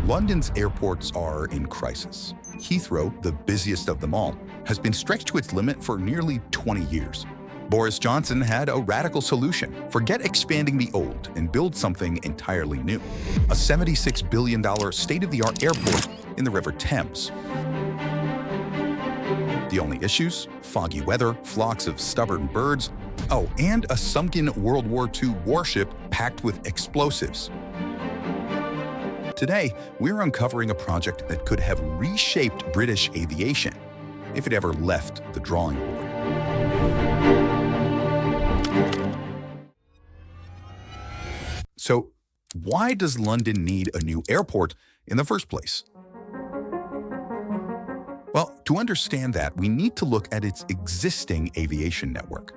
London's airports are in crisis. Heathrow, the busiest of them all, has been stretched to its limit for nearly 20 years. Boris Johnson had a radical solution. Forget expanding the old and build something entirely new. A $76 billion state-of-the-art airport in the River Thames. The only issues? Foggy weather, flocks of stubborn birds, and a sunken World War II warship packed with explosives. Today, we're uncovering a project that could have reshaped British aviation if it ever left the drawing board. So, why does London need a new airport in the first place? Well, to understand that, we need to look at its existing aviation network.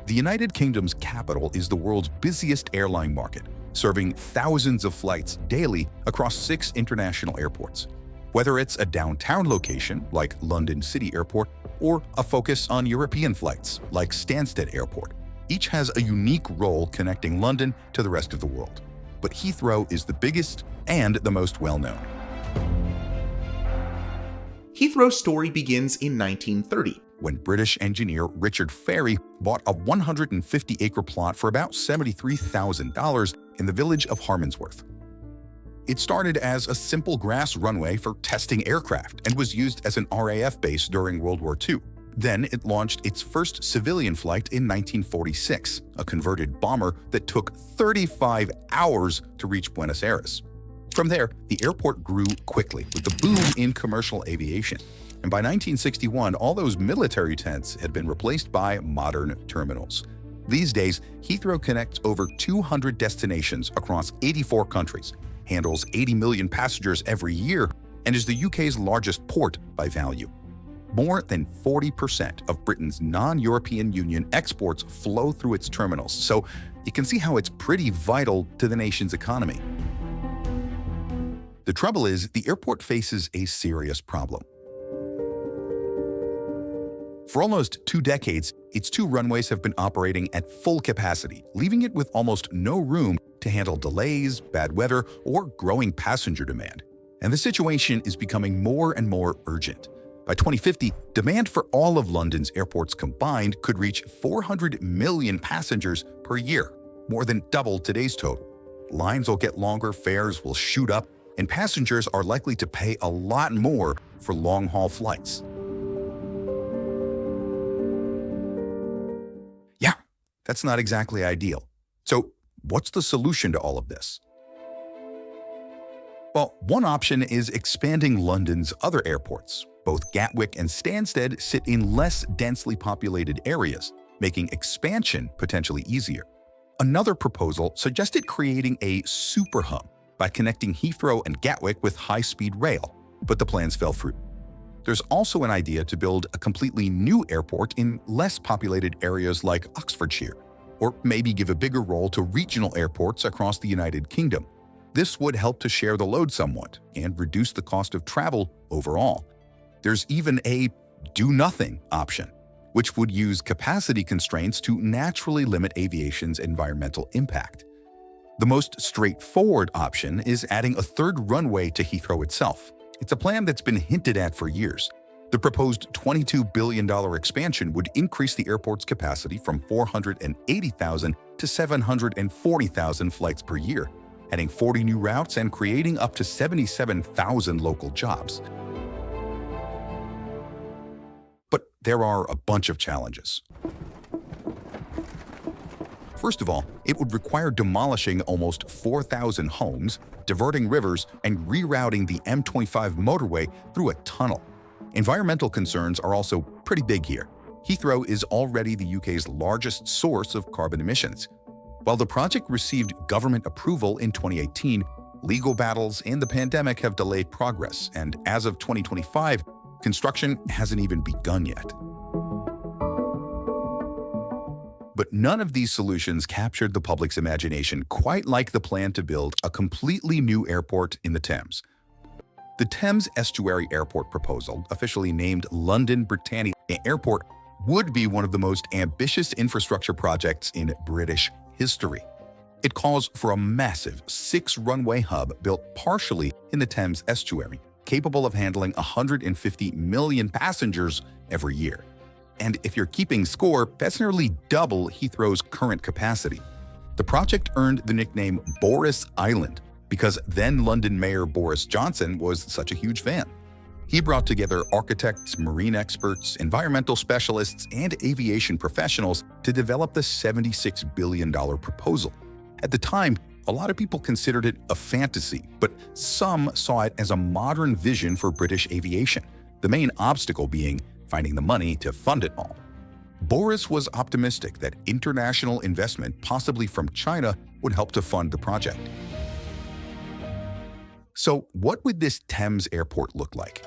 The United Kingdom's capital is the world's busiest airline market, serving thousands of flights daily across 6 international airports. Whether it's a downtown location, like London City Airport, or a focus on European flights, like Stansted Airport, each has a unique role connecting London to the rest of the world. But Heathrow is the biggest and the most well-known. Heathrow's story begins in 1930. When British engineer Richard Ferry bought a 150-acre plot for about $73,000 in the village of Harmondsworth. It started as a simple grass runway for testing aircraft and was used as an RAF base during World War II. Then it launched its first civilian flight in 1946, a converted bomber that took 35 hours to reach Buenos Aires. From there, the airport grew quickly with the boom in commercial aviation. And by 1961, all those military tents had been replaced by modern terminals. These days, Heathrow connects over 200 destinations across 84 countries, handles 80 million passengers every year, and is the UK's largest port by value. More than 40% of Britain's non-European Union exports flow through its terminals, so you can see how it's pretty vital to the nation's economy. The trouble is, the airport faces a serious problem. For almost 2 decades, its 2 runways have been operating at full capacity, leaving it with almost no room to handle delays, bad weather, or growing passenger demand. And the situation is becoming more and more urgent. By 2050, demand for all of London's airports combined could reach 400 million passengers per year, more than double today's total. Lines will get longer, fares will shoot up, and passengers are likely to pay a lot more for long-haul flights. That's not exactly ideal. So, what's the solution to all of this? Well, one option is expanding London's other airports. Both Gatwick and Stansted sit in less densely populated areas, making expansion potentially easier. Another proposal suggested creating a super hub by connecting Heathrow and Gatwick with high-speed rail, but the plans fell through. There's also an idea to build a completely new airport in less populated areas like Oxfordshire, or maybe give a bigger role to regional airports across the United Kingdom. This would help to share the load somewhat and reduce the cost of travel overall. There's even a do-nothing option, which would use capacity constraints to naturally limit aviation's environmental impact. The most straightforward option is adding a 3rd runway to Heathrow itself. It's a plan that's been hinted at for years. The proposed $22 billion expansion would increase the airport's capacity from 480,000 to 740,000 flights per year, adding 40 new routes and creating up to 77,000 local jobs. But there are a bunch of challenges. First of all, it would require demolishing almost 4,000 homes, diverting rivers, and rerouting the M25 motorway through a tunnel. Environmental concerns are also pretty big here. Heathrow is already the UK's largest source of carbon emissions. While the project received government approval in 2018, legal battles and the pandemic have delayed progress, and as of 2025, construction hasn't even begun yet. But none of these solutions captured the public's imagination quite like the plan to build a completely new airport in the Thames. The Thames Estuary Airport proposal, officially named London Britannia Airport, would be one of the most ambitious infrastructure projects in British history. It calls for a massive 6-runway hub built partially in the Thames Estuary, capable of handling 150 million passengers every year. And if you're keeping score, that's nearly double Heathrow's current capacity. The project earned the nickname Boris Island because then London Mayor Boris Johnson was such a huge fan. He brought together architects, marine experts, environmental specialists, and aviation professionals to develop the $76 billion proposal. At the time, a lot of people considered it a fantasy, but some saw it as a modern vision for British aviation, the main obstacle being finding the money to fund it all. Boris was optimistic that international investment, possibly from China, would help to fund the project. So what would this Thames airport look like?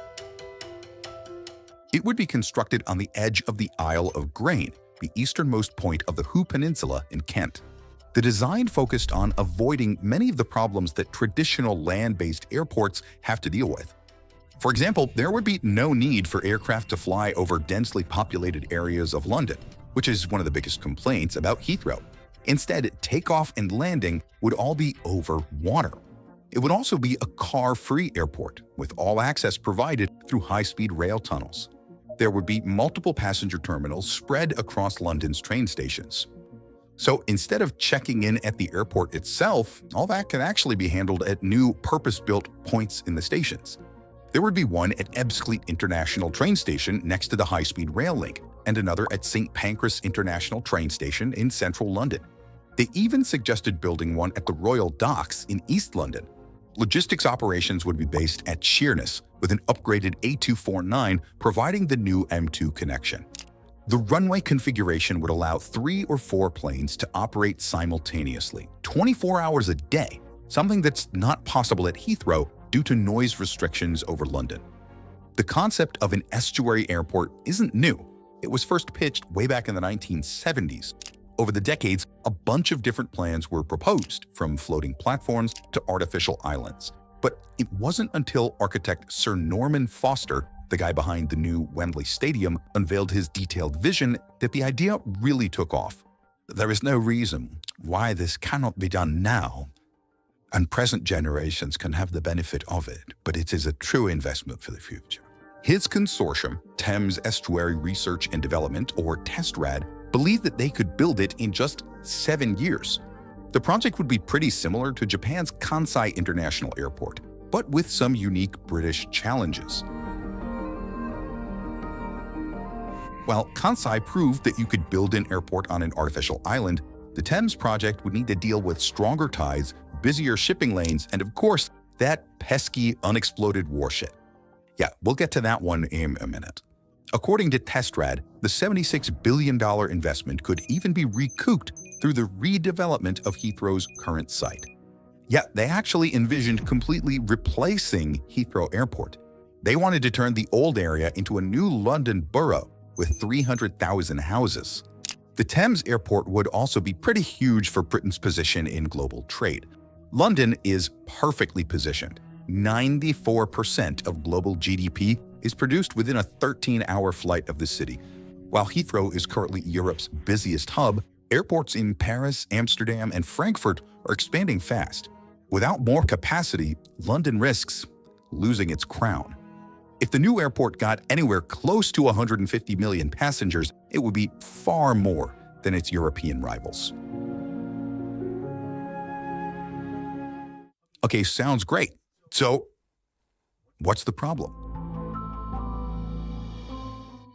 It would be constructed on the edge of the Isle of Grain, the easternmost point of the Hoo Peninsula in Kent. The design focused on avoiding many of the problems that traditional land-based airports have to deal with. For example, there would be no need for aircraft to fly over densely populated areas of London, which is one of the biggest complaints about Heathrow. Instead, takeoff and landing would all be over water. It would also be a car-free airport, with all access provided through high-speed rail tunnels. There would be multiple passenger terminals spread across London's train stations. So instead of checking in at the airport itself, all that could actually be handled at new purpose-built points in the stations. There would be one at Ebbsfleet International Train Station next to the high-speed rail link, and another at St. Pancras International Train Station in central London. They even suggested building one at the Royal Docks in East London. Logistics operations would be based at Sheerness, with an upgraded A249 providing the new M2 connection. The runway configuration would allow 3 or 4 planes to operate simultaneously, 24 hours a day, something that's not possible at Heathrow due to noise restrictions over London. The concept of an estuary airport isn't new. It was first pitched way back in the 1970s. Over the decades, a bunch of different plans were proposed, from floating platforms to artificial islands. But it wasn't until architect Sir Norman Foster, the guy behind the new Wembley Stadium, unveiled his detailed vision that the idea really took off. There is no reason why this cannot be done now, and present generations can have the benefit of it, but it is a true investment for the future. His consortium, Thames Estuary Research and Development, or TESTRAD, believed that they could build it in just 7 years. The project would be pretty similar to Japan's Kansai International Airport, but with some unique British challenges. While Kansai proved that you could build an airport on an artificial island, the Thames project would need to deal with stronger tides, busier shipping lanes, and of course, that pesky unexploded warship. Yeah, we'll get to that one in a minute. According to TESTRAD, the $76 billion investment could even be recouped through the redevelopment of Heathrow's current site. Yeah, they actually envisioned completely replacing Heathrow Airport. They wanted to turn the old area into a new London borough with 300,000 houses. The Thames Airport would also be pretty huge for Britain's position in global trade. London is perfectly positioned. 94% of global GDP is produced within a 13-hour flight of the city. While Heathrow is currently Europe's busiest hub, airports in Paris, Amsterdam, and Frankfurt are expanding fast. Without more capacity, London risks losing its crown. If the new airport got anywhere close to 150 million passengers, it would be far more than its European rivals. Okay, sounds great. So, what's the problem?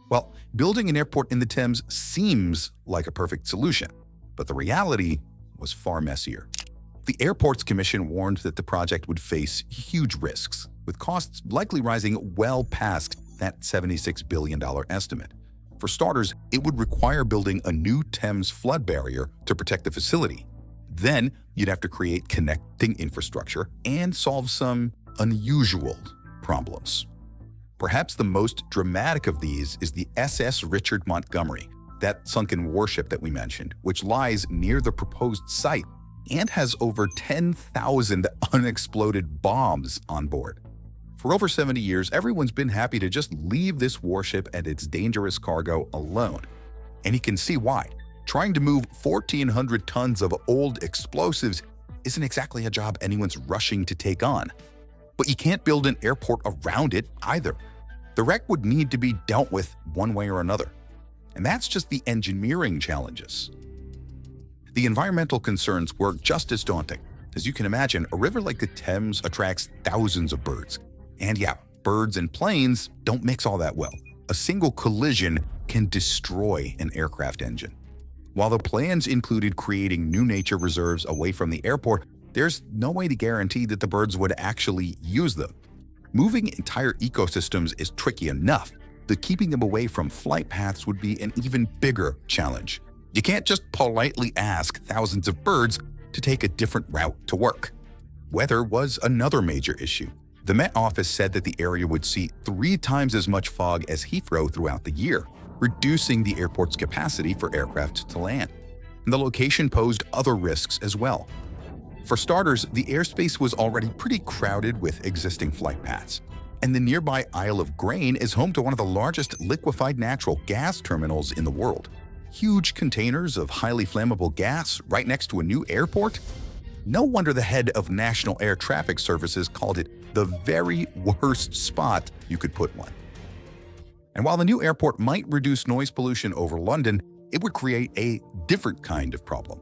Well, building an airport in the Thames seems like a perfect solution, but the reality was far messier. The Airports Commission warned that the project would face huge risks, with costs likely rising well past that $76 billion estimate. For starters, it would require building a new Thames flood barrier to protect the facility. Then, you'd have to create connecting infrastructure and solve some unusual problems. Perhaps the most dramatic of these is the SS Richard Montgomery, that sunken warship that we mentioned, which lies near the proposed site and has over 10,000 unexploded bombs on board. For over 70 years, everyone's been happy to just leave this warship and its dangerous cargo alone. And you can see why. Trying to move 1,400 tons of old explosives isn't exactly a job anyone's rushing to take on. But you can't build an airport around it either. The wreck would need to be dealt with one way or another. And that's just the engineering challenges. The environmental concerns were just as daunting. As you can imagine, a river like the Thames attracts thousands of birds. And yeah, birds and planes don't mix all that well. A single collision can destroy an aircraft engine. While the plans included creating new nature reserves away from the airport, there's no way to guarantee that the birds would actually use them. Moving entire ecosystems is tricky enough, but keeping them away from flight paths would be an even bigger challenge. You can't just politely ask thousands of birds to take a different route to work. Weather was another major issue. The Met Office said that the area would see 3 times as much fog as Heathrow throughout the year, reducing the airport's capacity for aircraft to land. And the location posed other risks as well. For starters, the airspace was already pretty crowded with existing flight paths. And the nearby Isle of Grain is home to one of the largest liquefied natural gas terminals in the world. Huge containers of highly flammable gas right next to a new airport? No wonder the head of National Air Traffic Services called it the very worst spot you could put one. And while the new airport might reduce noise pollution over London, it would create a different kind of problem.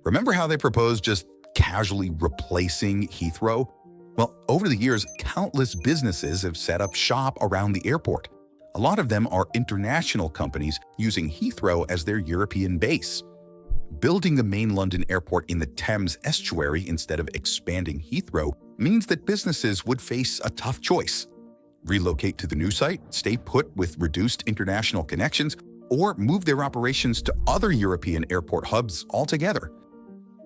Remember how they proposed just casually replacing Heathrow? Well, over the years, countless businesses have set up shop around the airport. A lot of them are international companies using Heathrow as their European base. Building the main London airport in the Thames Estuary instead of expanding Heathrow means that businesses would face a tough choice. Relocate to the new site, stay put with reduced international connections, or move their operations to other European airport hubs altogether.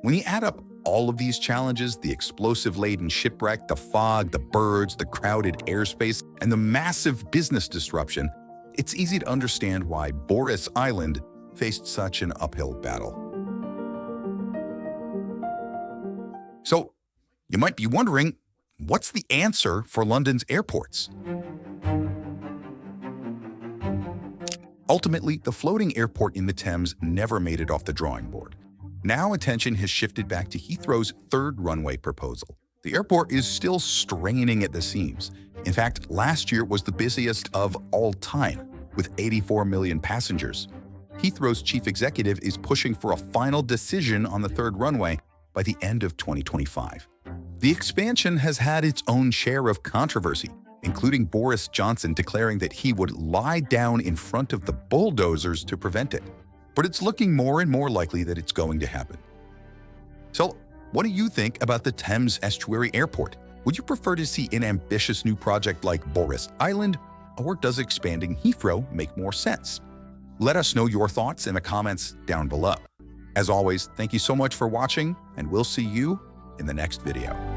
When you add up all of these challenges, the explosive-laden shipwreck, the fog, the birds, the crowded airspace, and the massive business disruption, it's easy to understand why Boris Island faced such an uphill battle. So, you might be wondering, what's the answer for London's airports? Ultimately, the floating airport in the Thames never made it off the drawing board. Now attention has shifted back to Heathrow's third runway proposal. The airport is still straining at the seams. In fact, last year was the busiest of all time, with 84 million passengers. Heathrow's chief executive is pushing for a final decision on the third runway by the end of 2025. The expansion has had its own share of controversy, including Boris Johnson declaring that he would lie down in front of the bulldozers to prevent it. But it's looking more and more likely that it's going to happen. So, what do you think about the Thames Estuary Airport? Would you prefer to see an ambitious new project like Boris Island, or does expanding Heathrow make more sense? Let us know your thoughts in the comments down below. As always, thank you so much for watching, and we'll see you in the next video.